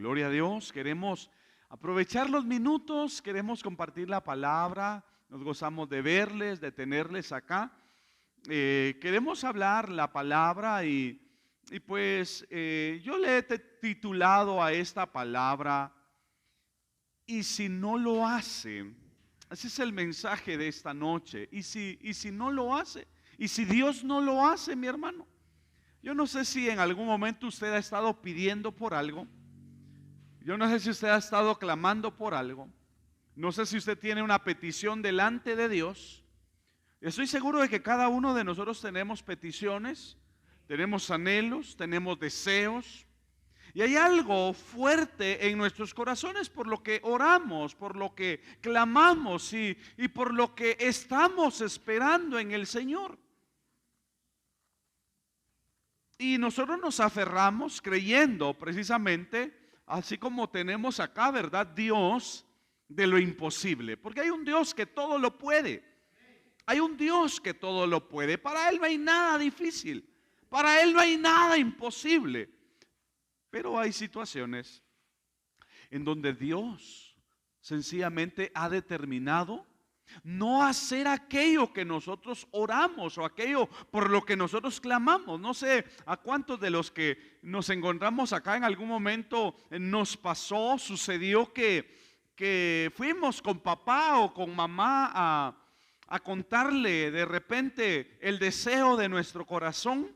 Gloria a Dios, queremos aprovechar los minutos, queremos compartir la palabra, nos gozamos de verles, de tenerles acá. Queremos hablar la palabra y pues yo le he titulado a esta palabra, y si no lo hace, ese es el mensaje de esta noche, y si no lo hace, y si Dios no lo hace, mi hermano. Yo no sé si en algún momento usted ha estado pidiendo por algo. Yo no sé si usted ha estado clamando por algo. No sé si usted tiene una petición delante de Dios. Estoy seguro de que cada uno de nosotros tenemos peticiones, tenemos anhelos, tenemos deseos. Y hay algo fuerte en nuestros corazones por lo que oramos, por lo que clamamos y por lo que estamos esperando en el Señor. Y nosotros nos aferramos creyendo precisamente, así como tenemos acá, ¿verdad? Dios de lo imposible. Porque hay un Dios que todo lo puede. Hay un Dios que todo lo puede. Para Él no hay nada difícil. Para Él no hay nada imposible. Pero hay situaciones en donde Dios sencillamente ha determinado no hacer aquello que nosotros oramos o aquello por lo que nosotros clamamos. No sé a cuántos de los que nos encontramos acá en algún momento nos pasó, sucedió que fuimos con papá o con mamá a contarle de repente el deseo de nuestro corazón,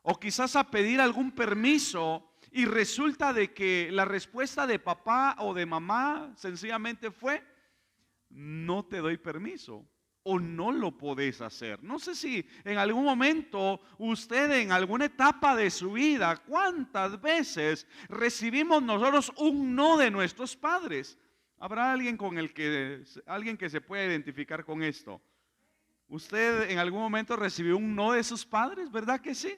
o quizás a pedir algún permiso, y resulta de que la respuesta de papá o de mamá sencillamente fue: no te doy permiso o no lo podés hacer. No sé si en algún momento usted, en alguna etapa de su vida, cuántas veces recibimos nosotros un no de nuestros padres. ¿Habrá alguien alguien que se pueda identificar con esto? Usted en algún momento recibió un no de sus padres, ¿verdad que sí?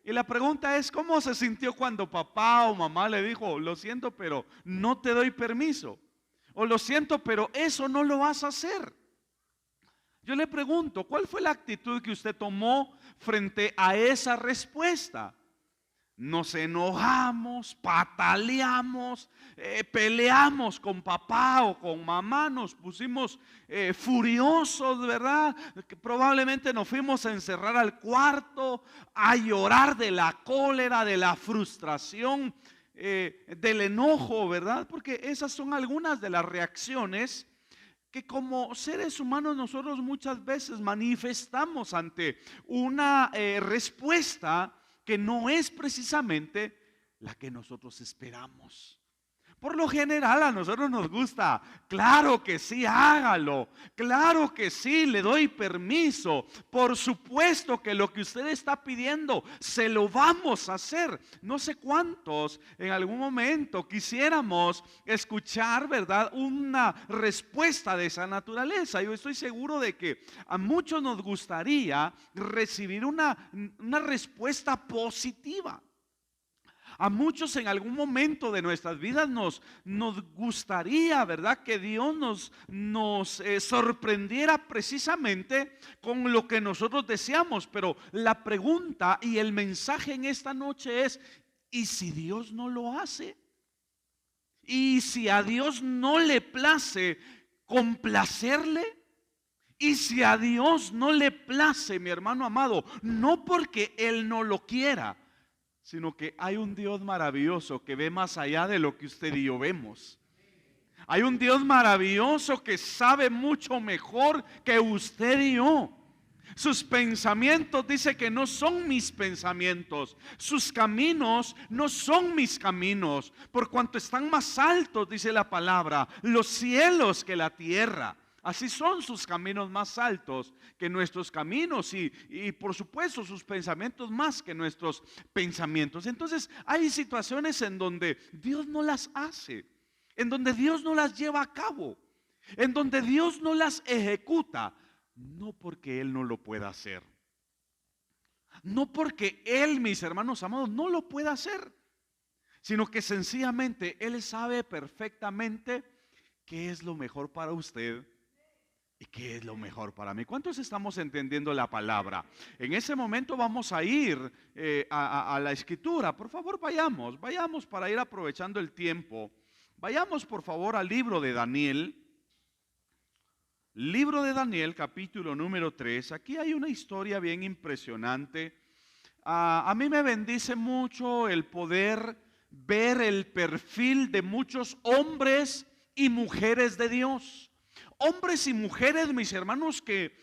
Y la pregunta es: ¿cómo se sintió cuando papá o mamá le dijo: lo siento, pero no te doy permiso? O lo siento, pero eso no lo vas a hacer. Yo le pregunto, ¿cuál fue la actitud que usted tomó frente a esa respuesta? Nos enojamos, pataleamos, peleamos con papá o con mamá, nos pusimos furiosos, ¿verdad? Que probablemente nos fuimos a encerrar al cuarto, a llorar de la cólera, de la frustración, del enojo, ¿verdad? Porque esas son algunas de las reacciones que como seres humanos nosotros muchas veces manifestamos ante una respuesta que no es precisamente la que nosotros esperamos. Por lo general a nosotros nos gusta: claro que sí, hágalo, claro que sí, le doy permiso, por supuesto que lo que usted está pidiendo se lo vamos a hacer. No sé cuántos en algún momento quisiéramos escuchar, ¿verdad?, una respuesta de esa naturaleza. Yo estoy seguro de que a muchos nos gustaría recibir una respuesta positiva. A muchos en algún momento de nuestras vidas nos gustaría, ¿verdad?, que Dios nos sorprendiera precisamente con lo que nosotros deseamos. Pero la pregunta y el mensaje en esta noche es: ¿y si Dios no lo hace? ¿Y si a Dios no le place complacerle? Y si a Dios no le place, mi hermano amado, no porque Él no lo quiera, sino que hay un Dios maravilloso que ve más allá de lo que usted y yo vemos. Hay un Dios maravilloso que sabe mucho mejor que usted y yo. Sus pensamientos, dice, que no son mis pensamientos. Sus caminos no son mis caminos, por cuanto están más altos, dice la palabra, los cielos que la tierra. Así son sus caminos más altos que nuestros caminos y por supuesto sus pensamientos más que nuestros pensamientos. Entonces hay situaciones en donde Dios no las hace, en donde Dios no las lleva a cabo, en donde Dios no las ejecuta, no porque Él no lo pueda hacer, no porque Él, mis hermanos amados, no lo pueda hacer, sino que sencillamente Él sabe perfectamente qué es lo mejor para usted ¿Y qué es lo mejor para mí? ¿Cuántos estamos entendiendo la palabra? En ese momento vamos a ir a la escritura. Por favor, vayamos para ir aprovechando el tiempo. Vayamos por favor al libro de Daniel. Libro de Daniel, capítulo número 3. Aquí hay una historia bien impresionante. A mí me bendice mucho el poder ver el perfil de muchos hombres y mujeres de Dios. Hombres y mujeres, mis hermanos, que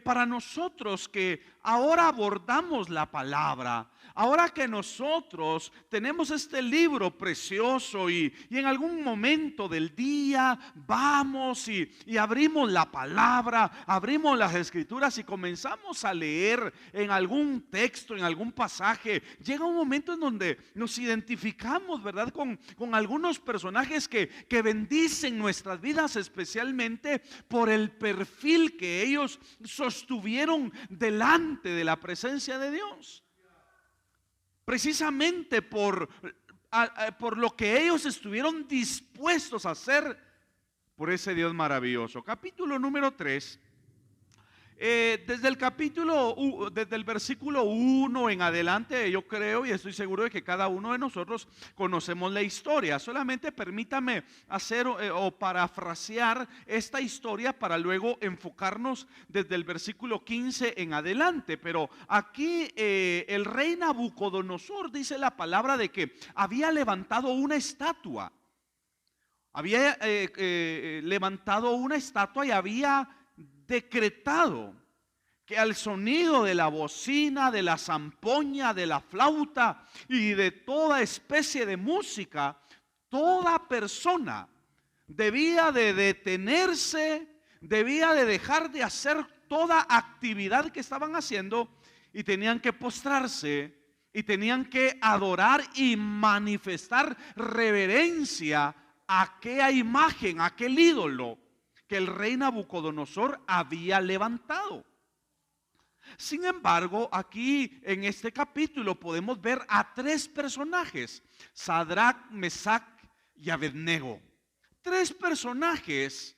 para nosotros que ahora abordamos la palabra, ahora que nosotros tenemos este libro precioso y en algún momento del día vamos y abrimos la palabra, abrimos las escrituras y comenzamos a leer en algún texto, en algún pasaje, llega un momento en donde nos identificamos, ¿verdad? Con algunos personajes que bendicen nuestras vidas, especialmente por el perfil que ellos sostuvieron delante de la presencia de Dios. Precisamente por lo que ellos estuvieron dispuestos a hacer por ese Dios maravilloso. Capítulo número 3. Desde el versículo 1 en adelante, yo creo y estoy seguro de que cada uno de nosotros conocemos la historia. Solamente permítame hacer o parafrasear esta historia para luego enfocarnos desde el versículo 15 en adelante. Pero aquí el rey Nabucodonosor, dice la palabra, de que había levantado una estatua. Había levantado una estatua y había decretado que al sonido de la bocina, de la zampoña, de la flauta y de toda especie de música, toda persona debía de detenerse, debía de dejar de hacer toda actividad que estaban haciendo y tenían que postrarse y tenían que adorar y manifestar reverencia a aquella imagen, a aquel ídolo que el rey Nabucodonosor había levantado. Sin embargo, aquí en este capítulo podemos ver a tres personajes: Sadrac, Mesac y Abednego. Tres personajes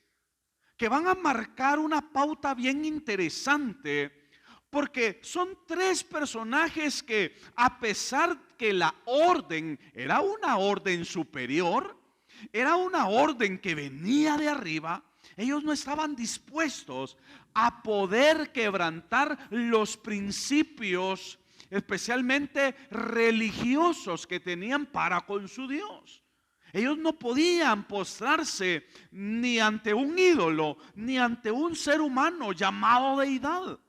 que van a marcar una pauta bien interesante, porque son tres personajes que, a pesar que la orden era una orden superior, era una orden que venía de arriba, ellos no estaban dispuestos a poder quebrantar los principios, especialmente religiosos, que tenían para con su Dios. Ellos no podían postrarse ni ante un ídolo, ni ante un ser humano llamado deidad,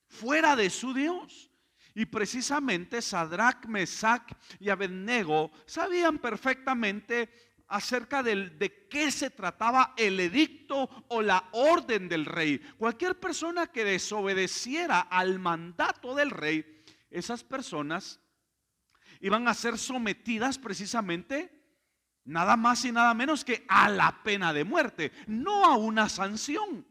fuera de su Dios. Y precisamente Sadrac, Mesac y Abednego sabían perfectamente acerca de qué se trataba el edicto o la orden del rey. Cualquier persona que desobedeciera al mandato del rey, esas personas iban a ser sometidas precisamente nada más y nada menos que a la pena de muerte, no a una sanción.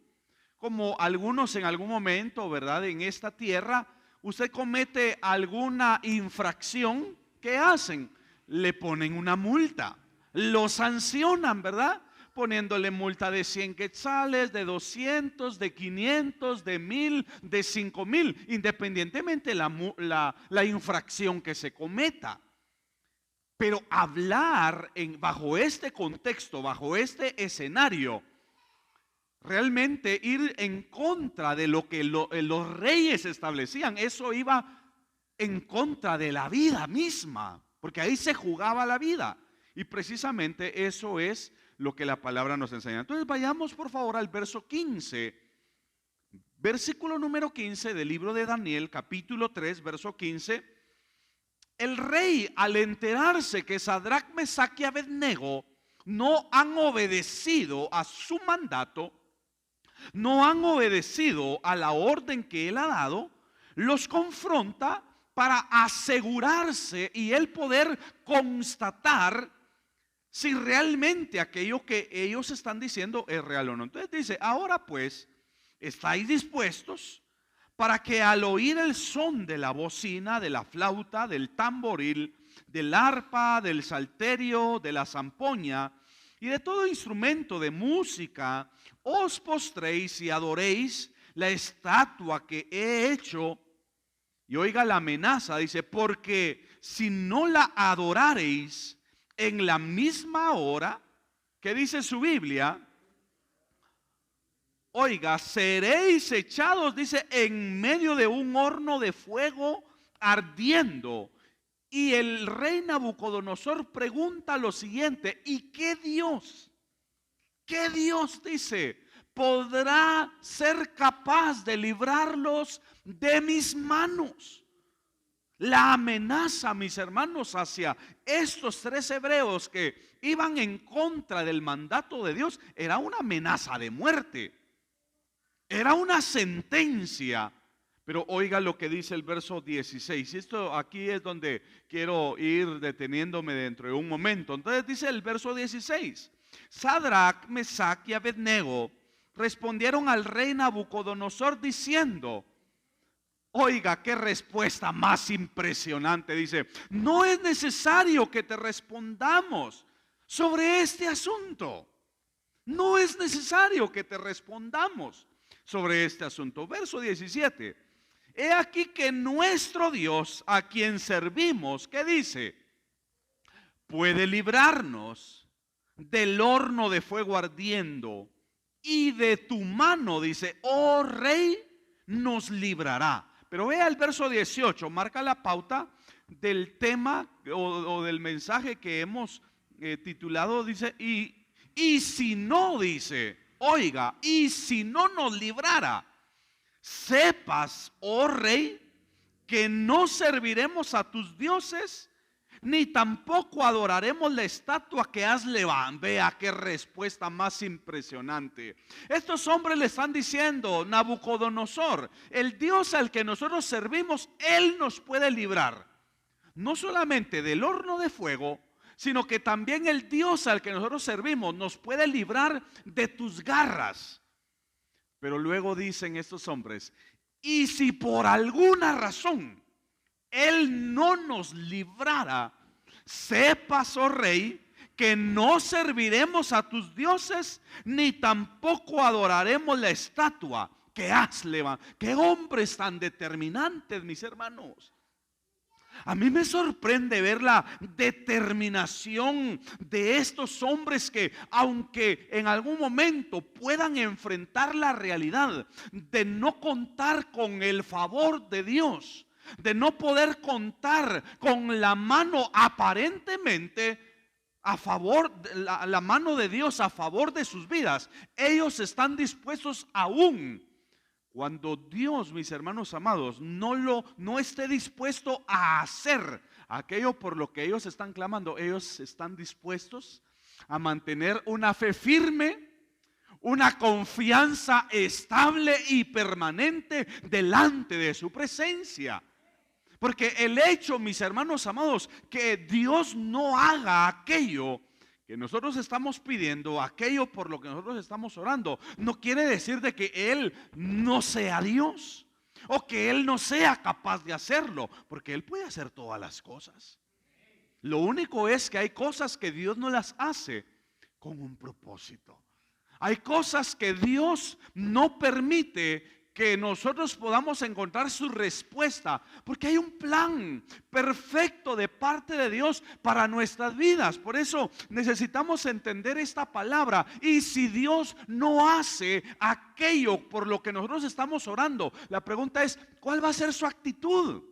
Como algunos en algún momento, ¿verdad? En esta tierra, usted comete alguna infracción, ¿qué hacen? Le ponen una multa. Lo sancionan, ¿verdad? Poniéndole multa de 100 quetzales, de 200, de 500, de 1000, de 5000, independientemente la infracción que se cometa. Pero hablar bajo este contexto, bajo este escenario, realmente ir en contra de lo que los reyes establecían, eso iba en contra de la vida misma, porque ahí se jugaba la vida. Y precisamente eso es lo que la palabra nos enseña. Entonces vayamos por favor al verso 15. Versículo número 15 del libro de Daniel, capítulo 3, verso 15. El rey, al enterarse que Sadrac, Mesac y Abednego no han obedecido a su mandato, no han obedecido a la orden que él ha dado, los confronta para asegurarse y él poder constatar si realmente aquello que ellos están diciendo es real o no. Entonces dice: ahora pues, ¿estáis dispuestos para que al oír el son de la bocina, de la flauta, del tamboril, del arpa, del salterio, de la zampoña y de todo instrumento de música os postréis y adoréis la estatua que he hecho. Y oiga la amenaza, dice, porque si no la adorareis en la misma hora, que dice su Biblia, oiga, seréis echados, dice, en medio de un horno de fuego ardiendo. Y el rey Nabucodonosor pregunta lo siguiente: ¿y qué Dios dice, podrá ser capaz de librarlos de mis manos? La amenaza, mis hermanos, hacia estos 3 hebreos que iban en contra del mandato de Dios era una amenaza de muerte, era una sentencia. Pero oiga lo que dice el verso 16. Y esto aquí es donde quiero ir deteniéndome dentro de un momento. Entonces dice el verso 16: Sadrac, Mesac y Abednego respondieron al rey Nabucodonosor diciendo, oiga, qué respuesta más impresionante. Dice, no es necesario que te respondamos sobre este asunto. No es necesario que te respondamos sobre este asunto. Verso 17. He aquí que nuestro Dios, a quien servimos, ¿qué dice? Puede librarnos del horno de fuego ardiendo, y de tu mano, dice, oh rey, nos librará. Pero vea el verso 18, marca la pauta del tema o del mensaje que hemos titulado, dice, y si no, dice, oiga, y si no nos librara, sepas, oh rey, que no serviremos a tus dioses, ni tampoco adoraremos la estatua que has levantado. Vea qué respuesta más impresionante. Estos hombres le están diciendo, Nabucodonosor, el Dios al que nosotros servimos, Él nos puede librar, no solamente del horno de fuego, sino que también el Dios al que nosotros servimos nos puede librar de tus garras. Pero luego dicen estos hombres, y si por alguna razón Él no nos librara, sepas, oh rey, que no serviremos a tus dioses, ni tampoco adoraremos la estatua que has levantado. Qué hombres tan determinantes, mis hermanos. A mí me sorprende ver la determinación de estos hombres que, aunque en algún momento puedan enfrentar la realidad de no contar con el favor de Dios, de no poder contar con la mano aparentemente a favor, la mano de Dios a favor de sus vidas, ellos están dispuestos aún. Cuando Dios, mis hermanos amados, no esté dispuesto a hacer aquello por lo que ellos están clamando, ellos están dispuestos a mantener una fe firme, una confianza estable y permanente delante de su presencia. Porque el hecho, mis hermanos amados, que Dios no haga aquello que nosotros estamos pidiendo, aquello por lo que nosotros estamos orando, no quiere decir de que Él no sea Dios o que Él no sea capaz de hacerlo, porque Él puede hacer todas las cosas. Lo único es que hay cosas que Dios no las hace con un propósito. Hay cosas que Dios no permite que nosotros podamos encontrar su respuesta, porque hay un plan perfecto de parte de Dios para nuestras vidas. Por eso necesitamos entender esta palabra. Y si Dios no hace aquello por lo que nosotros estamos orando, la pregunta es, ¿cuál va a ser su actitud?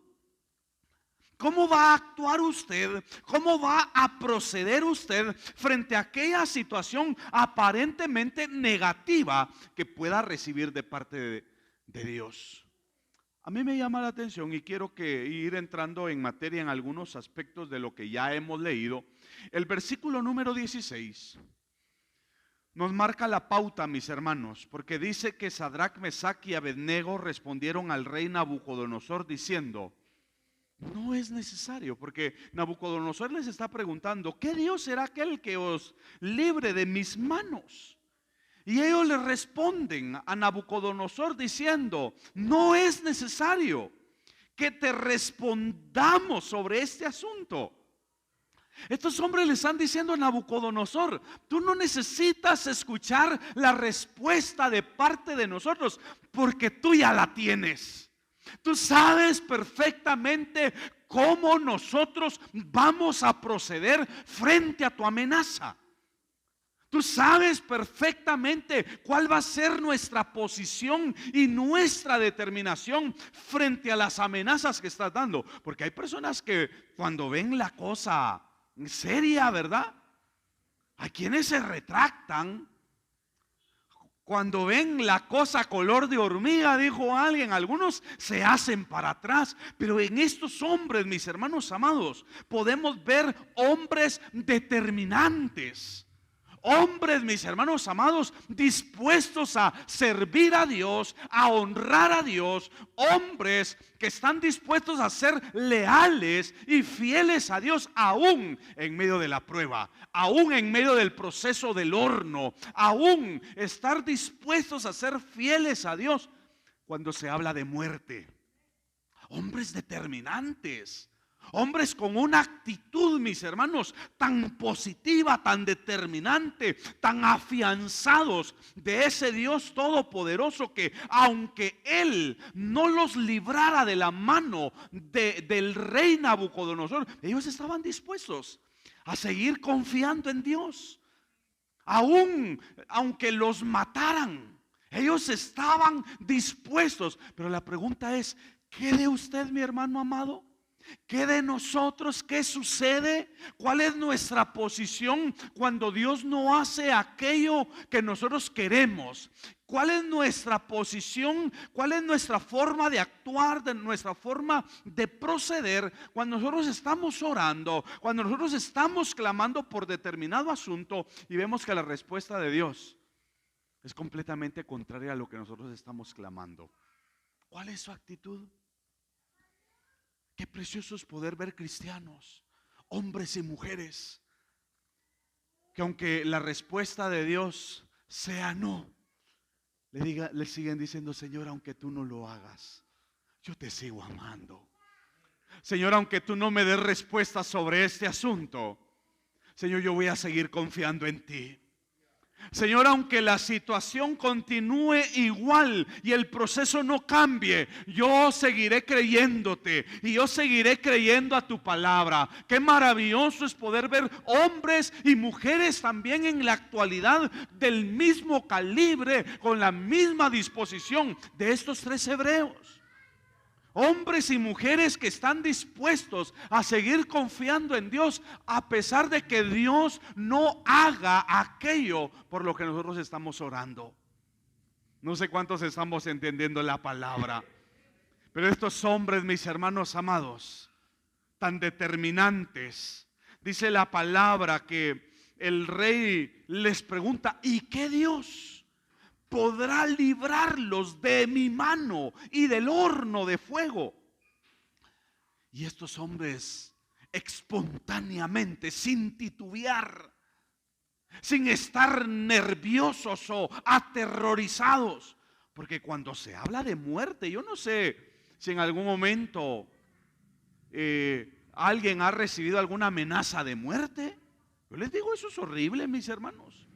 ¿Cómo va a actuar usted? ¿Cómo va a proceder usted frente a aquella situación aparentemente negativa que pueda recibir de parte de Dios? A mí me llama la atención y quiero ir entrando en materia en algunos aspectos de lo que ya hemos leído. El versículo número 16 nos marca la pauta, mis hermanos, porque dice que Sadrac, Mesac y Abednego respondieron al rey Nabucodonosor diciendo, no es necesario, porque Nabucodonosor les está preguntando, ¿qué Dios será aquel que os libre de mis manos? Y ellos le responden a Nabucodonosor diciendo, no es necesario que te respondamos sobre este asunto. Estos hombres le están diciendo a Nabucodonosor: tú no necesitas escuchar la respuesta de parte de nosotros, porque tú ya la tienes. Tú sabes perfectamente cómo nosotros vamos a proceder frente a tu amenaza. Tú sabes perfectamente cuál va a ser nuestra posición y nuestra determinación frente a las amenazas que estás dando. Porque hay personas que cuando ven la cosa seria, ¿verdad? Hay quienes se retractan. Cuando ven la cosa color de hormiga, dijo alguien, algunos se hacen para atrás. Pero en estos hombres, mis hermanos amados, podemos ver hombres determinantes. Hombres, mis hermanos amados, dispuestos a servir a Dios, a honrar a Dios. Hombres que están dispuestos a ser leales y fieles a Dios, aún en medio de la prueba, aún en medio del proceso del horno, aún estar dispuestos a ser fieles a Dios cuando se habla de muerte. Hombres determinantes. Hombres con una actitud, mis hermanos, tan positiva, tan determinante, tan afianzados de ese Dios todopoderoso, que aunque Él no los librara de la mano del rey Nabucodonosor, ellos estaban dispuestos a seguir confiando en Dios. Aún aunque los mataran, ellos estaban dispuestos. Pero la pregunta es: ¿qué de usted, mi hermano amado? ¿Qué de nosotros? ¿Qué sucede? ¿Cuál es nuestra posición cuando Dios no hace aquello que nosotros queremos? ¿Cuál es nuestra posición? ¿Cuál es nuestra forma de actuar, de nuestra forma de proceder cuando nosotros estamos orando, cuando nosotros estamos clamando por determinado asunto y vemos que la respuesta de Dios es completamente contraria a lo que nosotros estamos clamando? ¿Cuál es su actitud? Qué precioso es poder ver cristianos, hombres y mujeres, que aunque la respuesta de Dios sea no, le siguen diciendo: Señor, aunque tú no lo hagas, yo te sigo amando. Señor, aunque tú no me des respuesta sobre este asunto, Señor, yo voy a seguir confiando en ti. Señor, aunque la situación continúe igual y el proceso no cambie, yo seguiré creyéndote y yo seguiré creyendo a tu palabra. Qué maravilloso es poder ver hombres y mujeres también en la actualidad del mismo calibre, con la misma disposición de estos tres hebreos. Hombres y mujeres que están dispuestos a seguir confiando en Dios a pesar de que Dios no haga aquello por lo que nosotros estamos orando. No sé cuántos estamos entendiendo la palabra, pero estos hombres, mis hermanos amados, tan determinantes, dice la palabra que el rey les pregunta: ¿y qué Dios podrá librarlos de mi mano y del horno de fuego? Y estos hombres espontáneamente, sin titubear, sin estar nerviosos o aterrorizados, porque cuando se habla de muerte, yo no sé si en algún momento alguien ha recibido alguna amenaza de muerte. Yo les digo, eso es horrible, mis hermanos.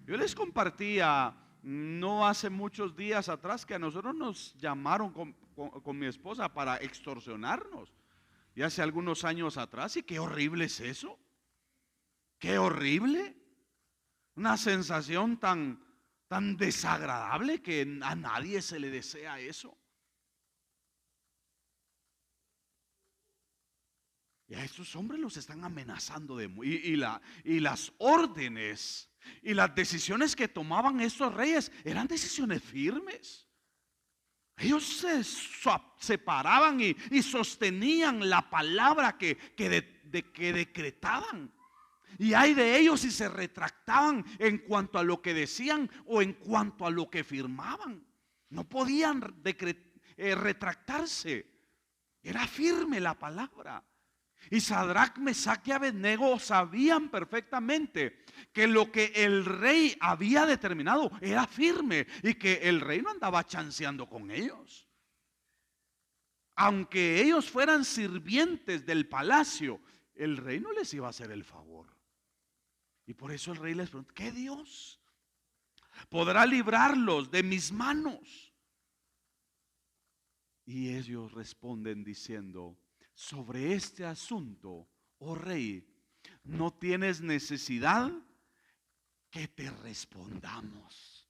Yo les compartía no hace muchos días atrás que a nosotros nos llamaron con mi esposa para extorsionarnos, y hace algunos años atrás. Y qué horrible es eso. Qué horrible. Una sensación tan desagradable que a nadie se le desea eso. Y a estos hombres los están amenazando y las órdenes y las decisiones que tomaban estos reyes eran decisiones firmes. Ellos se paraban y sostenían la palabra que decretaban. Y hay de ellos si se retractaban en cuanto a lo que decían o en cuanto a lo que firmaban. No podían retractarse. Era firme la palabra. Y Sadrac, Mesac y Abednego sabían perfectamente que lo que el rey había determinado era firme y que el rey no andaba chanceando con ellos. Aunque ellos fueran sirvientes del palacio, el rey no les iba a hacer el favor. Y por eso el rey les preguntó: ¿qué Dios podrá librarlos de mis manos? Y ellos responden diciendo: sobre este asunto, oh rey, no tienes necesidad que te respondamos.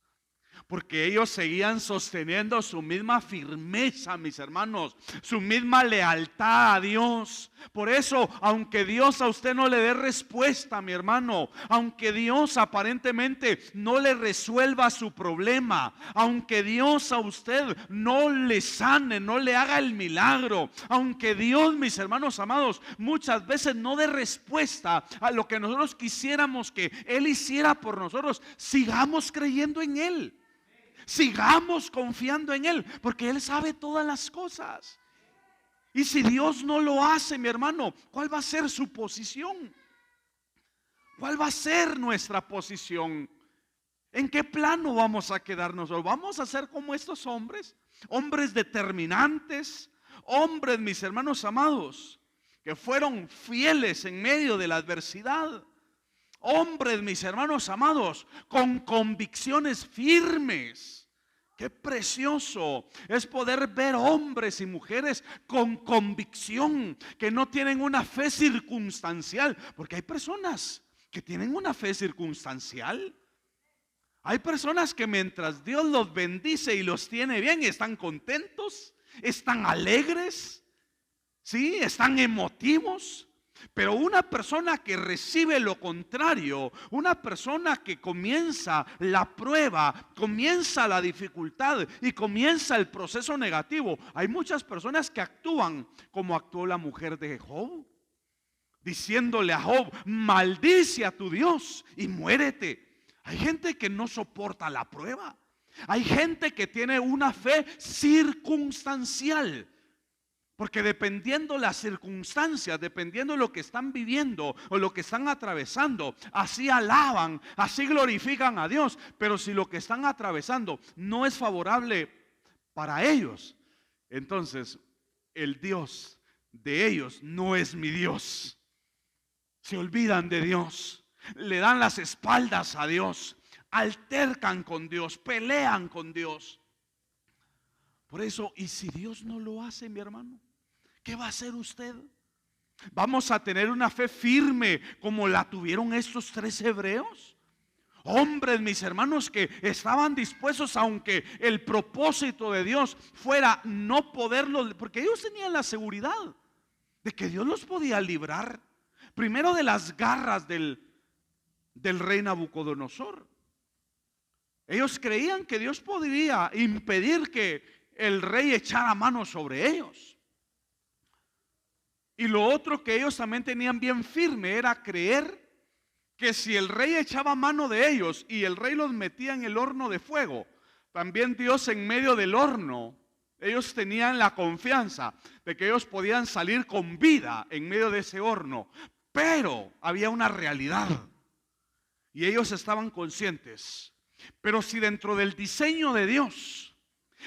Porque ellos seguían sosteniendo su misma firmeza, mis hermanos, su misma lealtad a Dios. Por eso, aunque Dios a usted no le dé respuesta, mi hermano, aunque Dios aparentemente no le resuelva su problema, aunque Dios a usted no le sane, no le haga el milagro, aunque Dios, mis hermanos amados, muchas veces no dé respuesta a lo que nosotros quisiéramos que Él hiciera por nosotros, sigamos creyendo en Él. Sigamos confiando en Él, porque Él sabe todas las cosas. Y si Dios no lo hace, mi hermano, ¿cuál va a ser su posición? ¿Cuál va a ser nuestra posición? ¿En qué plano vamos a quedarnos? ¿Vamos a ser como estos hombres? Hombres determinantes, hombres, mis hermanos amados, que fueron fieles en medio de la adversidad. Hombres, mis hermanos amados, con convicciones firmes. Qué precioso es poder ver hombres y mujeres con convicción, que no tienen una fe circunstancial. Porque hay personas que tienen una fe circunstancial. Hay personas que mientras Dios los bendice y los tiene bien, están contentos, están alegres, ¿sí? Están emotivos. Pero una persona que recibe lo contrario, una persona que comienza la prueba, comienza la dificultad y comienza el proceso negativo, hay muchas personas que actúan como actuó la mujer de Job, diciéndole a Job: maldice a tu Dios y muérete. Hay gente que no soporta la prueba. Hay gente que tiene una fe circunstancial. Porque dependiendo las circunstancias, dependiendo lo que están viviendo o lo que están atravesando, así alaban, así glorifican a Dios. Pero si lo que están atravesando no es favorable para ellos, entonces el Dios de ellos no es mi Dios. Se olvidan de Dios, le dan las espaldas a Dios, altercan con Dios, pelean con Dios. Por eso, ¿y si Dios no lo hace, mi hermano? ¿Qué va a hacer usted? ¿Vamos a tener una fe firme como la tuvieron estos 3 hebreos? Hombres, mis hermanos, que estaban dispuestos, aunque el propósito de Dios fuera no poderlos, porque ellos tenían la seguridad de que Dios los podía librar, primero de las garras del rey Nabucodonosor. Ellos creían que Dios podría impedir que el rey echara mano sobre ellos. Y lo otro que ellos también tenían bien firme era creer que si el rey echaba mano de ellos y el rey los metía en el horno de fuego, también Dios en medio del horno, ellos tenían la confianza de que ellos podían salir con vida en medio de ese horno. Pero había una realidad y ellos estaban conscientes. Pero si dentro del diseño de Dios,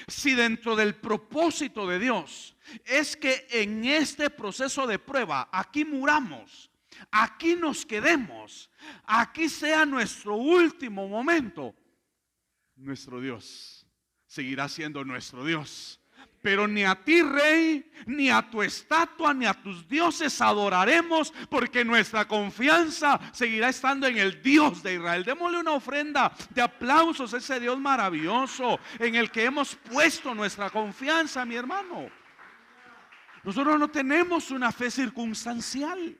si dentro del propósito de Dios es que en este proceso de prueba aquí muramos, aquí nos quedemos, aquí sea nuestro último momento, nuestro Dios seguirá siendo nuestro Dios. Pero ni a ti, rey, ni a tu estatua, ni a tus dioses adoraremos, porque nuestra confianza seguirá estando en el Dios de Israel. Démosle una ofrenda de aplausos a ese Dios maravilloso en el que hemos puesto nuestra confianza, mi hermano. Nosotros no tenemos una fe circunstancial.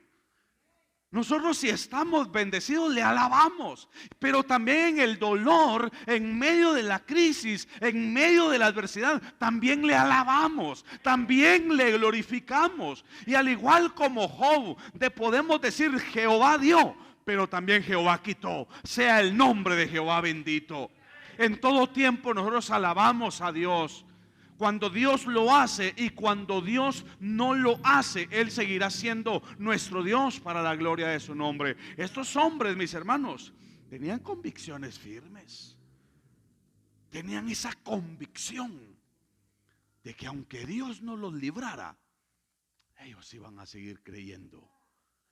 Nosotros, si estamos bendecidos, le alabamos. Pero también en el dolor, en medio de la crisis, en medio de la adversidad, también le alabamos, también le glorificamos. Y al igual como Job, podemos decir: Jehová dio, pero también Jehová quitó. Sea el nombre de Jehová bendito. En todo tiempo nosotros alabamos a Dios. Cuando Dios lo hace y cuando Dios no lo hace, Él seguirá siendo nuestro Dios para la gloria de su nombre. Estos hombres, mis hermanos, tenían convicciones firmes. Tenían esa convicción de que aunque Dios no los librara, ellos iban a seguir creyendo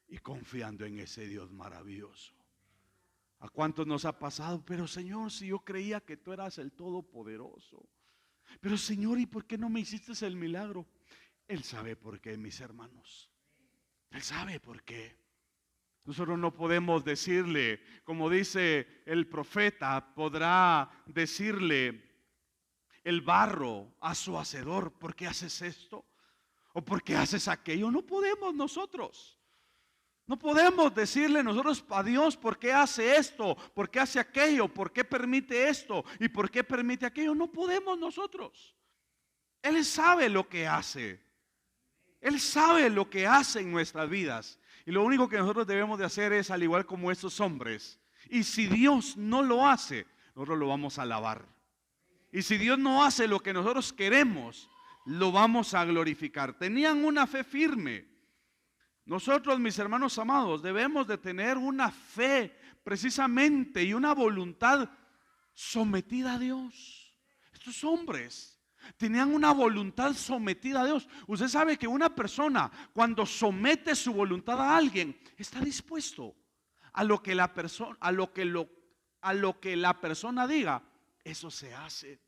y confiando en ese Dios maravilloso. ¿A cuántos nos ha pasado? Pero Señor, si yo creía que tú eras el Todopoderoso. Pero Señor, ¿y por qué no me hiciste el milagro? Él sabe por qué, mis hermanos. Él sabe por qué. Nosotros no podemos decirle, como dice el profeta, podrá decirle el barro a su hacedor: ¿por qué haces esto? ¿O por qué haces aquello? No podemos nosotros. No podemos decirle nosotros a Dios por qué hace esto, por qué hace aquello, por qué permite esto y por qué permite aquello. No podemos nosotros. Él sabe lo que hace. Él sabe lo que hace en nuestras vidas. Y lo único que nosotros debemos de hacer es, al igual como estos hombres, y si Dios no lo hace, nosotros lo vamos a alabar. Y si Dios no hace lo que nosotros queremos, lo vamos a glorificar. Tenían una fe firme. Nosotros, mis hermanos amados, debemos de tener una fe precisamente y una voluntad sometida a Dios. Estos hombres tenían una voluntad sometida a Dios. Usted sabe que una persona, cuando somete su voluntad a alguien, está dispuesto a lo que la persona, a lo que la persona diga. Eso se hace.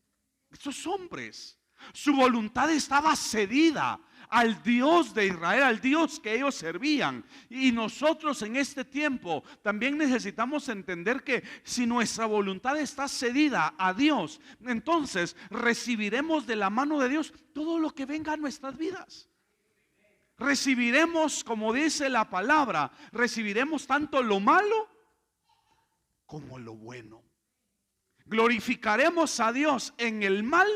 Estos hombres, su voluntad estaba cedida al Dios de Israel, al Dios que ellos servían. Y nosotros en este tiempo también necesitamos entender que si nuestra voluntad está cedida a Dios, entonces recibiremos de la mano de Dios todo lo que venga a nuestras vidas. Recibiremos, como dice la palabra, recibiremos tanto lo malo como lo bueno. Glorificaremos a Dios en el mal,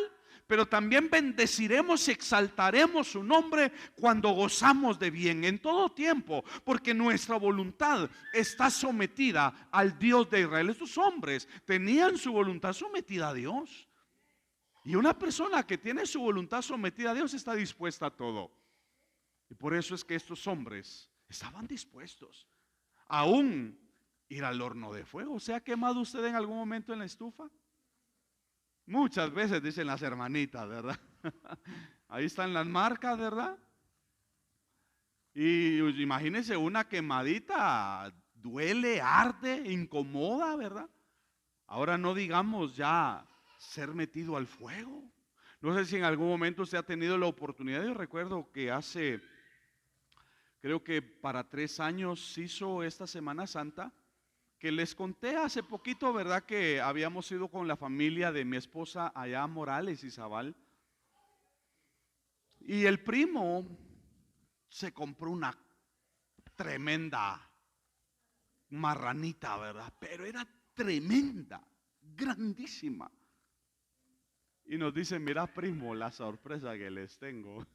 pero también bendeciremos y exaltaremos su nombre cuando gozamos de bien, en todo tiempo, porque nuestra voluntad está sometida al Dios de Israel. Estos hombres tenían su voluntad sometida a Dios. Y una persona que tiene su voluntad sometida a Dios está dispuesta a todo. Y por eso es que estos hombres estaban dispuestos aún ir al horno de fuego. ¿Se ha quemado usted en algún momento en la estufa? Muchas veces dicen las hermanitas, ¿verdad? Ahí están las marcas, ¿verdad? Y imagínense, una quemadita duele, arde, incomoda, ¿verdad? Ahora no digamos ya ser metido al fuego. No sé si en algún momento usted ha tenido la oportunidad. Yo recuerdo que creo que para 3 años hizo esta Semana Santa, que les conté hace poquito, ¿verdad? Que habíamos ido con la familia de mi esposa allá a Morales, Izabal. Y el primo se compró una tremenda marranita, ¿verdad? Pero era tremenda, grandísima. Y nos dice: mira, primo, la sorpresa que les tengo.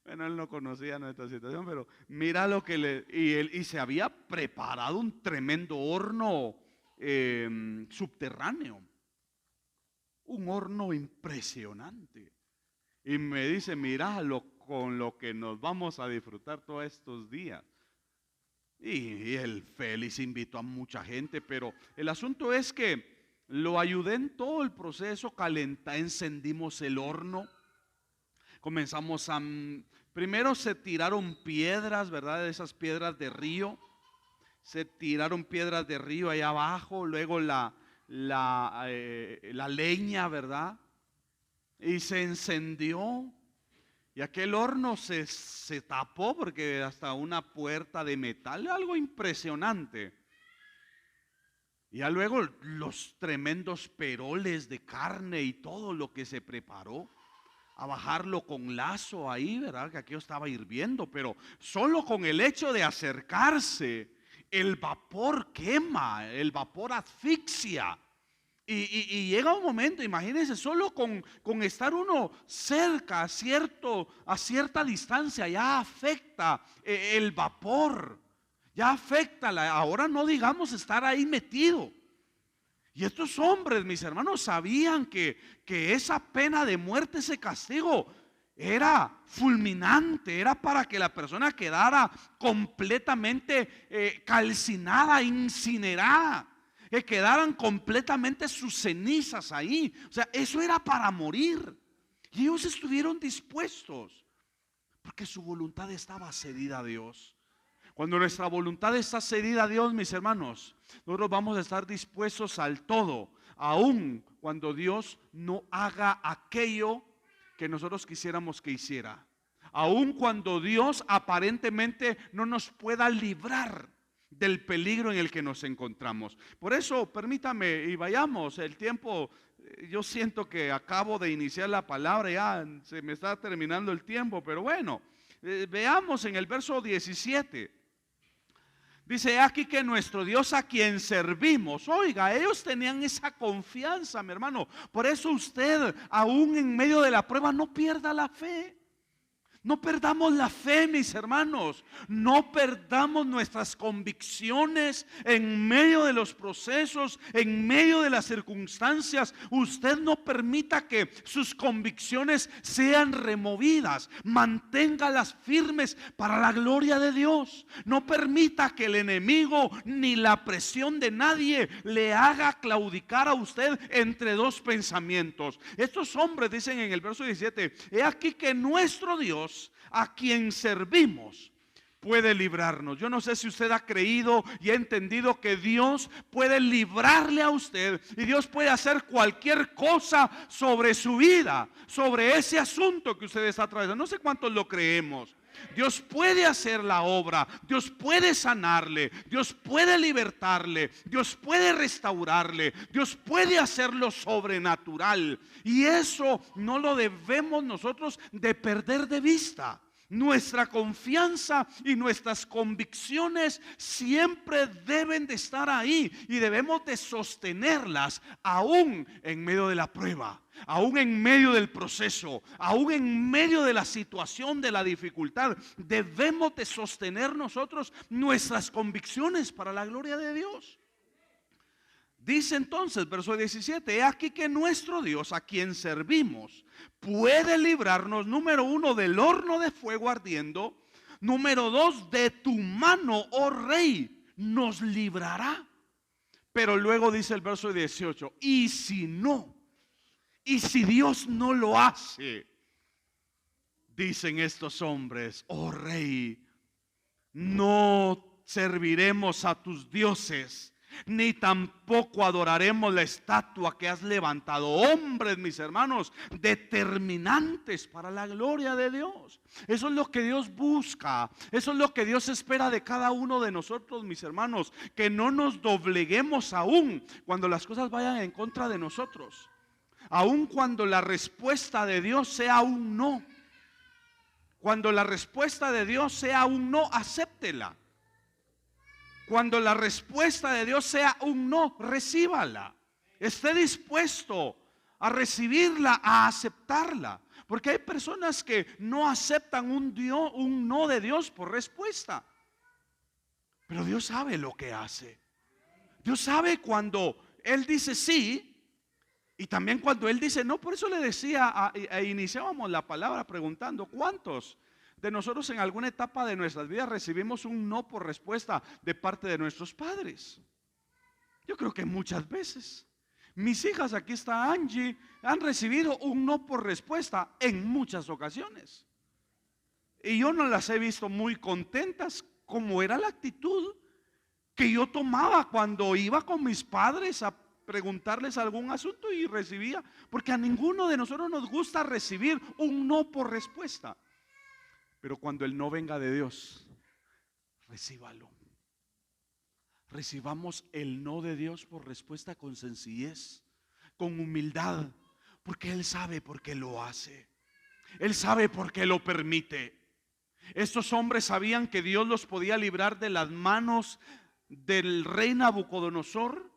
Bueno, él no conocía nuestra situación, pero mira lo que y se había preparado un tremendo horno subterráneo, un horno impresionante. Y me dice: mira con lo que nos vamos a disfrutar todos estos días. Y él feliz invitó a mucha gente, pero el asunto es que lo ayudé en todo el proceso. Encendimos el horno. Comenzamos primero se tiraron piedras, ¿verdad? Esas piedras de río. Se tiraron piedras de río allá abajo. Luego la leña, ¿verdad? Y se encendió. Y aquel horno se tapó porque hasta una puerta de metal, algo impresionante. Y ya luego los tremendos peroles de carne y todo lo que se preparó. A bajarlo con lazo ahí, ¿verdad? Que aquello estaba hirviendo, pero solo con el hecho de acercarse, el vapor quema, el vapor asfixia. Y llega un momento, imagínense, solo con estar uno cerca, a cierta distancia, ya afecta el vapor, ya afecta, ahora no digamos estar ahí metido. Y estos hombres, mis hermanos, sabían que esa pena de muerte, ese castigo, era fulminante, era para que la persona quedara completamente calcinada, incinerada, que quedaran completamente sus cenizas ahí. O sea, eso era para morir. Y ellos estuvieron dispuestos, porque su voluntad estaba cedida a Dios. Cuando nuestra voluntad está cedida a Dios, mis hermanos, nosotros vamos a estar dispuestos al todo, aun cuando Dios no haga aquello que nosotros quisiéramos que hiciera. Aun cuando Dios aparentemente no nos pueda librar del peligro en el que nos encontramos. Por eso, permítame y vayamos, el tiempo, yo siento que acabo de iniciar la palabra, ya se me está terminando el tiempo, pero bueno, veamos en el verso 17. Dice aquí que nuestro Dios a quien servimos, oiga, ellos tenían esa confianza, mi hermano. Por eso usted, aún en medio de la prueba, no pierda la fe. No perdamos la fe, mis hermanos. No perdamos nuestras convicciones en medio de los procesos, en medio de las circunstancias. Usted no permita que sus convicciones sean removidas. Manténgalas firmes para la gloria de Dios. No permita que el enemigo ni la presión de nadie le haga claudicar a usted entre dos pensamientos. Estos hombres dicen en el verso 17: he aquí que nuestro Dios, a quien servimos, puede librarnos. Yo no sé si usted ha creído y ha entendido que Dios puede librarle a usted, y Dios puede hacer cualquier cosa sobre su vida, sobre ese asunto que usted está atravesando. No sé cuántos lo creemos. Dios puede hacer la obra, Dios puede sanarle, Dios puede libertarle, Dios puede restaurarle, Dios puede hacer lo sobrenatural. Y eso no lo debemos nosotros de perder de vista. Nuestra confianza y nuestras convicciones siempre deben de estar ahí, y debemos de sostenerlas aún en medio de la prueba, aún en medio del proceso, aún en medio de la situación, de la dificultad. Debemos de sostener nosotros nuestras convicciones para la gloria de Dios. Dice entonces, verso 17: he aquí que nuestro Dios, a quien servimos, puede librarnos, número uno, del horno de fuego ardiendo. Número dos, de tu mano, oh rey, nos librará. Pero luego dice el verso 18: y si no, y si Dios no lo hace, dicen estos hombres, oh rey, no serviremos a tus dioses, ni tampoco adoraremos la estatua que has levantado. Hombres, mis hermanos, determinantes para la gloria de Dios. Eso es lo que Dios busca. Eso es lo que Dios espera de cada uno de nosotros, mis hermanos. Que no nos dobleguemos aún cuando las cosas vayan en contra de nosotros. Aún cuando la respuesta de Dios sea un no. Cuando la respuesta de Dios sea un no, acéptela. Cuando la respuesta de Dios sea un no, recíbala. Esté dispuesto a recibirla, a aceptarla. Porque hay personas que no aceptan un no de Dios por respuesta. Pero Dios sabe lo que hace. Dios sabe cuando Él dice sí y también cuando Él dice no. Por eso le decía, iniciábamos la palabra preguntando: ¿cuántos de nosotros en alguna etapa de nuestras vidas recibimos un no por respuesta de parte de nuestros padres? Yo creo que muchas veces. Mis hijas, aquí está Angie, han recibido un no por respuesta en muchas ocasiones. Y yo no las he visto muy contentas, como era la actitud que yo tomaba cuando iba con mis padres a preguntarles algún asunto y recibía. Porque a ninguno de nosotros nos gusta recibir un no por respuesta. Pero cuando el no venga de Dios, recíbalo. Recibamos el no de Dios por respuesta con sencillez, con humildad, porque Él sabe por qué lo hace. Él sabe por qué lo permite. Estos hombres sabían que Dios los podía librar de las manos del rey Nabucodonosor.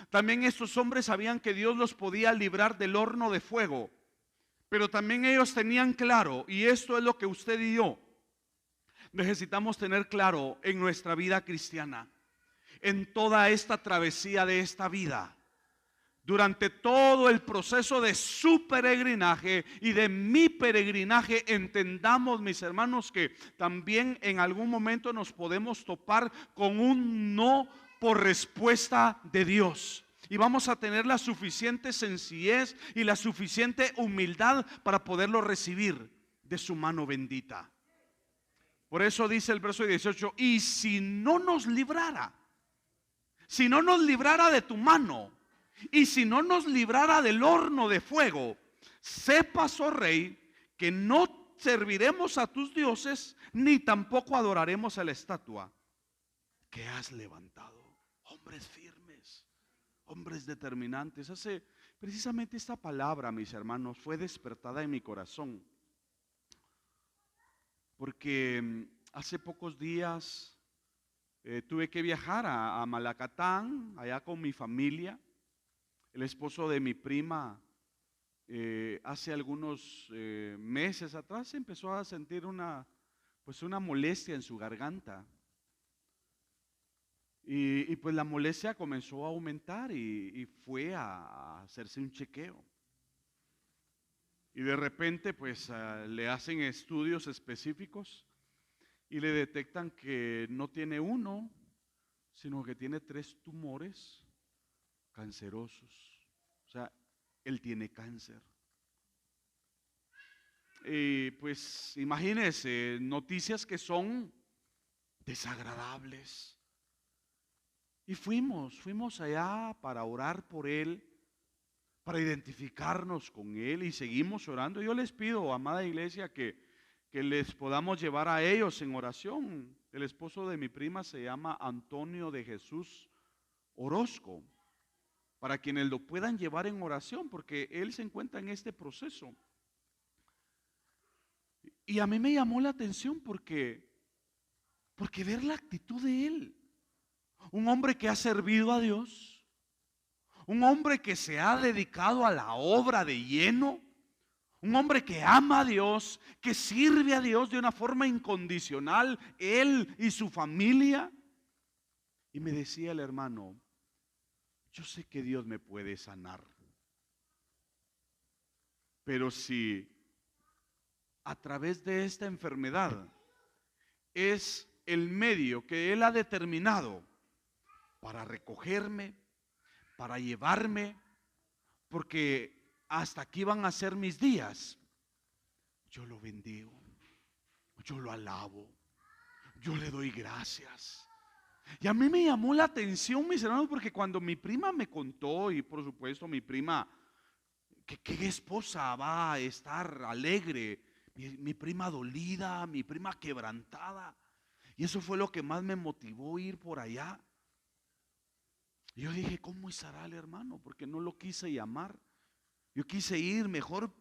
También estos hombres sabían que Dios los podía librar del horno de fuego. Pero también ellos tenían claro, y esto es lo que usted y yo necesitamos tener claro en nuestra vida cristiana, en toda esta travesía de esta vida, durante todo el proceso de su peregrinaje y de mi peregrinaje, entendamos, mis hermanos, que también en algún momento nos podemos topar con un no por respuesta de Dios. Y vamos a tener la suficiente sencillez y la suficiente humildad para poderlo recibir de su mano bendita. Por eso dice el verso 18, y si no nos librara de tu mano, y si no nos librara del horno de fuego, sepas, oh rey, que no serviremos a tus dioses, ni tampoco adoraremos a la estatua que has levantado. Hombres firmes, hombres determinantes. Precisamente esta palabra, mis hermanos, fue despertada en mi corazón, porque hace pocos días tuve que viajar a Malacatán, allá con mi familia. El esposo de mi prima hace algunos meses atrás empezó a sentir una molestia en su garganta. Y pues la molestia comenzó a aumentar y fue a hacerse un chequeo. Y de repente pues le hacen estudios específicos y le detectan que no tiene uno, sino que tiene 3 tumores cancerosos. O sea, él tiene cáncer. Y pues imagínense, noticias que son desagradables. Y fuimos allá para orar por él, para identificarnos con él, y seguimos orando. Yo les pido, amada iglesia, que les podamos llevar a ellos en oración. El esposo de mi prima se llama Antonio de Jesús Orozco, para quienes lo puedan llevar en oración, porque él se encuentra en este proceso. Y a mí me llamó la atención porque ver la actitud de él. Un hombre que ha servido a Dios, un hombre que se ha dedicado a la obra de lleno, un hombre que ama a Dios, que sirve a Dios de una forma incondicional, él y su familia. Y me decía el hermano, yo sé que Dios me puede sanar, pero si a través de esta enfermedad es el medio que Él ha determinado para recogerme, para llevarme, porque hasta aquí van a ser mis días, yo lo bendigo, yo lo alabo, yo le doy gracias. Y a mí me llamó la atención, mis hermanos, porque cuando mi prima me contó, y por supuesto mi prima, ¿qué esposa va a estar alegre? Mi prima dolida, mi prima quebrantada. Y eso fue lo que más me motivó a ir por allá. Y yo dije, ¿cómo estará el hermano? Porque no lo quise llamar. Yo quise ir mejor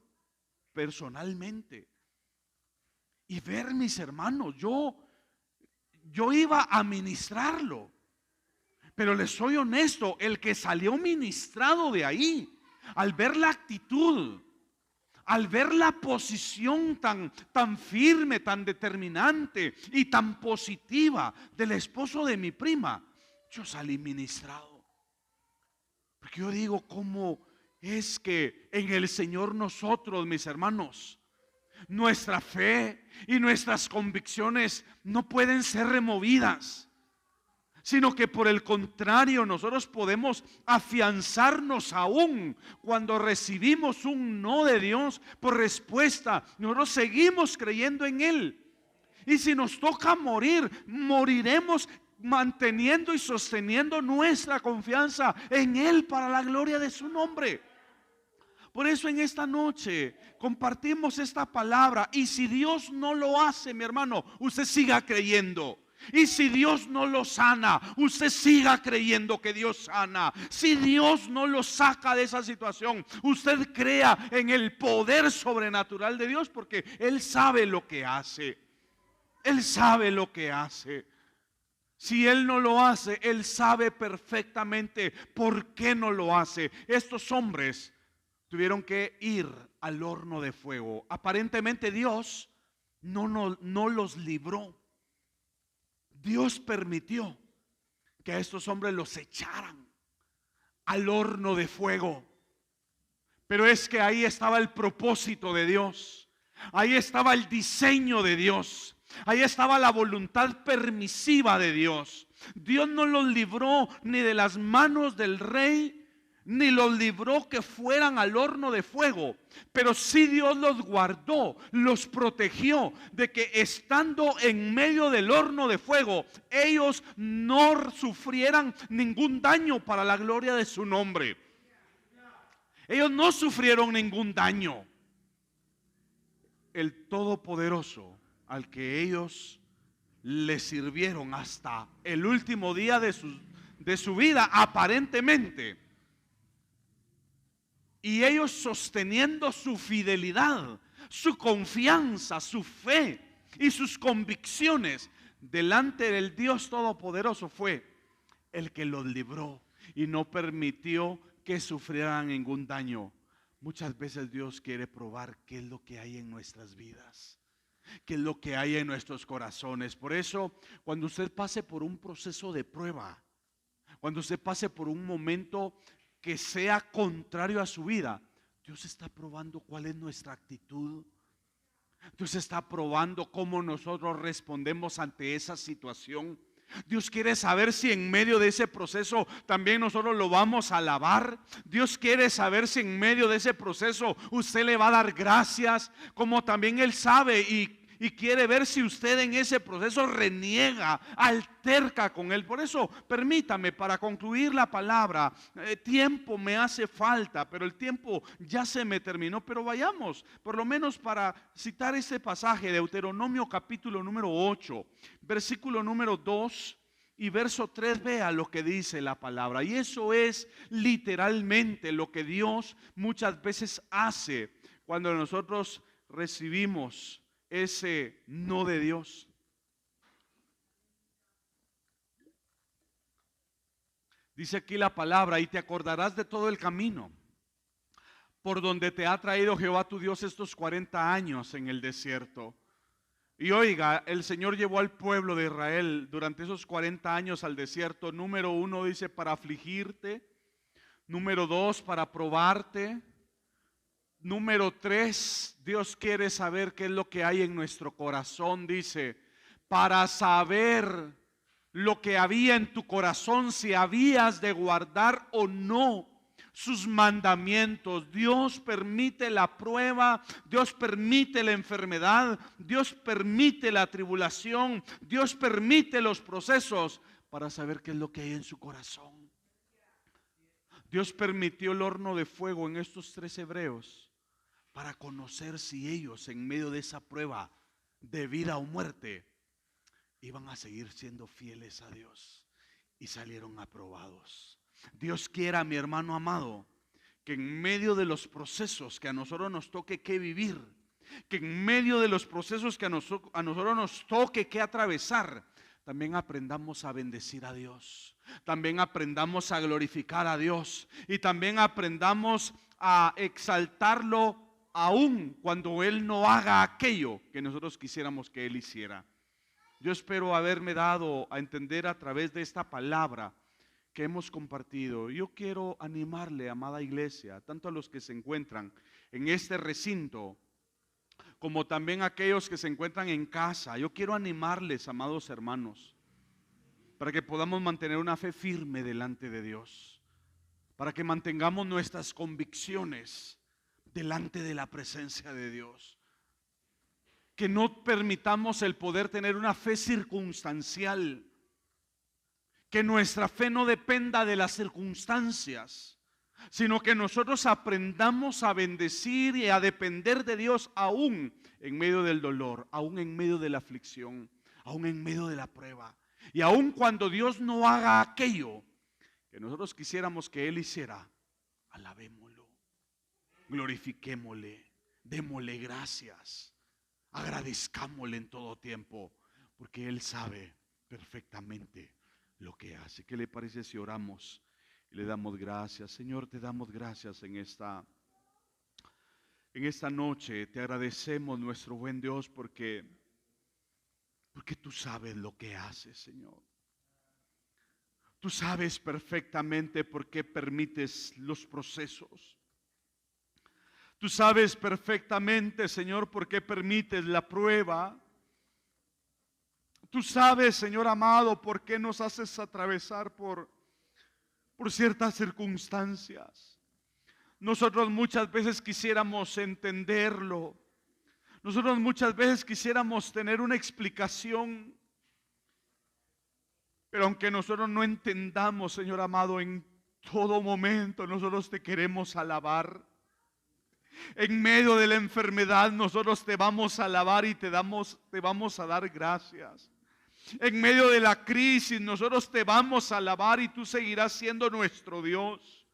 personalmente y ver mis hermanos. Yo iba a ministrarlo, pero les soy honesto, el que salió ministrado de ahí, al ver la actitud, al ver la posición tan firme, tan determinante y tan positiva del esposo de mi prima, yo salí ministrado. Porque yo digo, ¿cómo es que en el Señor nosotros, mis hermanos, nuestra fe y nuestras convicciones no pueden ser removidas, sino que por el contrario nosotros podemos afianzarnos aún cuando recibimos un no de Dios por respuesta? Nosotros seguimos creyendo en Él, y si nos toca morir, moriremos manteniendo y sosteniendo nuestra confianza en Él para la gloria de su nombre. Por eso en esta noche compartimos esta palabra. Y si Dios no lo hace, mi hermano, usted siga creyendo. Y si Dios no lo sana, usted siga creyendo que Dios sana. Si Dios no lo saca de esa situación, usted crea en el poder sobrenatural de Dios, porque Él sabe lo que hace. Él sabe lo que hace. Si Él no lo hace, Él sabe perfectamente por qué no lo hace. Estos hombres tuvieron que ir al horno de fuego. Aparentemente Dios no los libró. Dios permitió que a estos hombres los echaran al horno de fuego. Pero es que ahí estaba el propósito de Dios. Ahí estaba el diseño de Dios. Ahí estaba la voluntad permisiva de Dios. Dios no los libró ni de las manos del rey, ni los libró que fueran al horno de fuego, pero sí Dios los guardó, los protegió de que estando en medio del horno de fuego, ellos no sufrieran ningún daño para la gloria de su nombre. Ellos no sufrieron ningún daño. El Todopoderoso, al que ellos le sirvieron hasta el último día de su vida, aparentemente, y ellos sosteniendo su fidelidad, su confianza, su fe y sus convicciones delante del Dios Todopoderoso, fue el que los libró y no permitió que sufrieran ningún daño. Muchas veces Dios quiere probar qué es lo que hay en nuestras vidas, qué es lo que hay en nuestros corazones. Por eso, cuando usted pase por un proceso de prueba, cuando usted pase por un momento que sea contrario a su vida, Dios está probando cuál es nuestra actitud. Dios está probando cómo nosotros respondemos ante esa situación. Dios quiere saber si en medio de ese proceso también nosotros lo vamos a alabar. Dios quiere saber si en medio de ese proceso usted le va a dar gracias, como también Él sabe y quiere ver si usted en ese proceso reniega, alterca con Él. Por eso, permítame, para concluir la palabra, tiempo me hace falta, pero el tiempo ya se me terminó. Pero vayamos, por lo menos para citar este pasaje de Deuteronomio capítulo número 8, versículo número 2 y verso 3. Vea lo que dice la palabra. Y eso es literalmente lo que Dios muchas veces hace cuando nosotros recibimos ese no de Dios. Dice aquí la palabra: y te acordarás de todo el camino por donde te ha traído Jehová tu Dios estos 40 años en el desierto. Y oiga, el Señor llevó al pueblo de Israel durante esos 40 años al desierto. Número 1 dice para afligirte. Número 2 para probarte. Número 3, Dios quiere saber qué es lo que hay en nuestro corazón. Dice, para saber lo que había en tu corazón, si habías de guardar o no sus mandamientos. Dios permite la prueba, Dios permite la enfermedad, Dios permite la tribulación, Dios permite los procesos para saber qué es lo que hay en su corazón. Dios permitió el horno de fuego en estos 3 hebreos para conocer si ellos en medio de esa prueba de vida o muerte iban a seguir siendo fieles a Dios, y salieron aprobados. Dios quiera, mi hermano amado, que en medio de los procesos que a nosotros nos toque que vivir, que en medio de los procesos que a nosotros nos toque que atravesar, también aprendamos a bendecir a Dios, también aprendamos a glorificar a Dios y también aprendamos a exaltarlo aun cuando Él no haga aquello que nosotros quisiéramos que Él hiciera. Yo espero haberme dado a entender a través de esta palabra que hemos compartido. Yo quiero animarle, amada iglesia, tanto a los que se encuentran en este recinto como también a aquellos que se encuentran en casa. Yo quiero animarles, amados hermanos, para que podamos mantener una fe firme delante de Dios, para que mantengamos nuestras convicciones delante de la presencia de Dios, que no permitamos el poder tener una fe circunstancial, que nuestra fe no dependa de las circunstancias, sino que nosotros aprendamos a bendecir y a depender de Dios aún en medio del dolor, aún en medio de la aflicción, aún en medio de la prueba, y aún cuando Dios no haga aquello que nosotros quisiéramos que Él hiciera. Alabémoslo, glorifiquémosle, démosle gracias, agradezcámosle en todo tiempo, porque Él sabe perfectamente lo que hace. ¿Qué le parece si oramos y le damos gracias? Señor, te damos gracias en esta noche. Te agradecemos, nuestro buen Dios, porque tú sabes lo que haces, Señor. Tú sabes perfectamente por qué permites los procesos. Tú sabes perfectamente, Señor, por qué permites la prueba. Tú sabes, Señor amado, por qué nos haces atravesar por por ciertas circunstancias. Nosotros muchas veces quisiéramos entenderlo. Nosotros muchas veces quisiéramos tener una explicación. Pero aunque nosotros no entendamos, Señor amado, en todo momento nosotros te queremos alabar. En medio de la enfermedad nosotros te vamos a alabar y te vamos a dar gracias. En medio de la crisis nosotros te vamos a alabar y tú seguirás siendo nuestro Dios.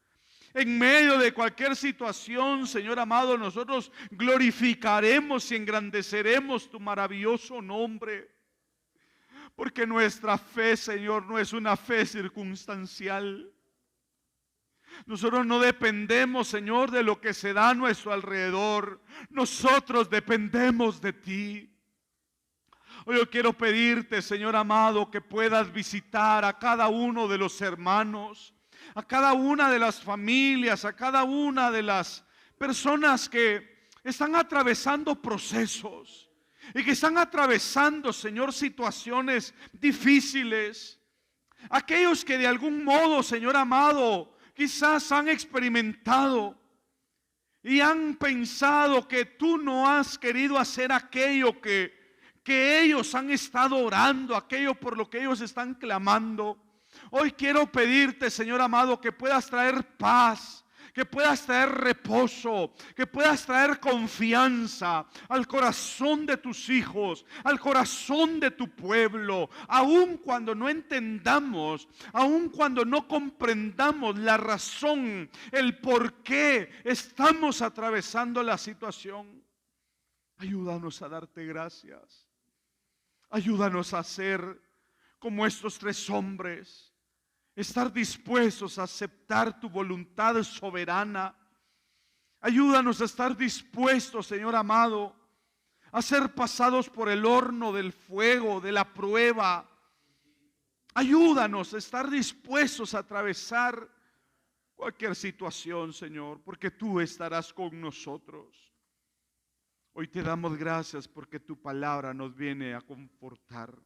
En medio de cualquier situación, Señor amado, nosotros glorificaremos y engrandeceremos tu maravilloso nombre. Porque nuestra fe, Señor, no es una fe circunstancial. Nosotros no dependemos, Señor, de lo que se da a nuestro alrededor. Nosotros dependemos de ti. Hoy yo quiero pedirte, Señor amado, que puedas visitar a cada uno de los hermanos, a cada una de las familias, a cada una de las personas que están atravesando procesos y que están atravesando, Señor, situaciones difíciles. Aquellos que de algún modo, Señor amado, quizás han experimentado y han pensado que tú no has querido hacer aquello que ellos han estado orando, aquello por lo que ellos están clamando. Hoy quiero pedirte, Señor amado, que puedas traer paz, que puedas traer reposo, que puedas traer confianza al corazón de tus hijos, al corazón de tu pueblo, aun cuando no entendamos, aun cuando no comprendamos la razón, el por qué estamos atravesando la situación. Ayúdanos a darte gracias. Ayúdanos a ser como estos tres hombres. Estar dispuestos a aceptar tu voluntad soberana. Ayúdanos a estar dispuestos, Señor amado, a ser pasados por el horno del fuego, de la prueba. Ayúdanos a estar dispuestos a atravesar cualquier situación, Señor, porque tú estarás con nosotros. Hoy te damos gracias porque tu palabra nos viene a confortar.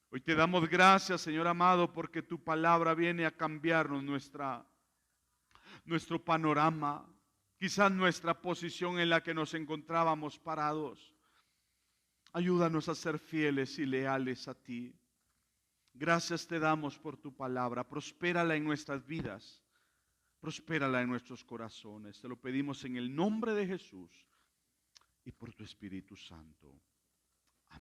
Hoy te damos gracias, Señor amado, porque tu palabra viene a cambiarnos nuestro panorama, quizás nuestra posición en la que nos encontrábamos parados. Ayúdanos a ser fieles y leales a ti. Gracias te damos por tu palabra. Prospérala en nuestras vidas. Prospérala en nuestros corazones. Te lo pedimos en el nombre de Jesús y por tu Espíritu Santo.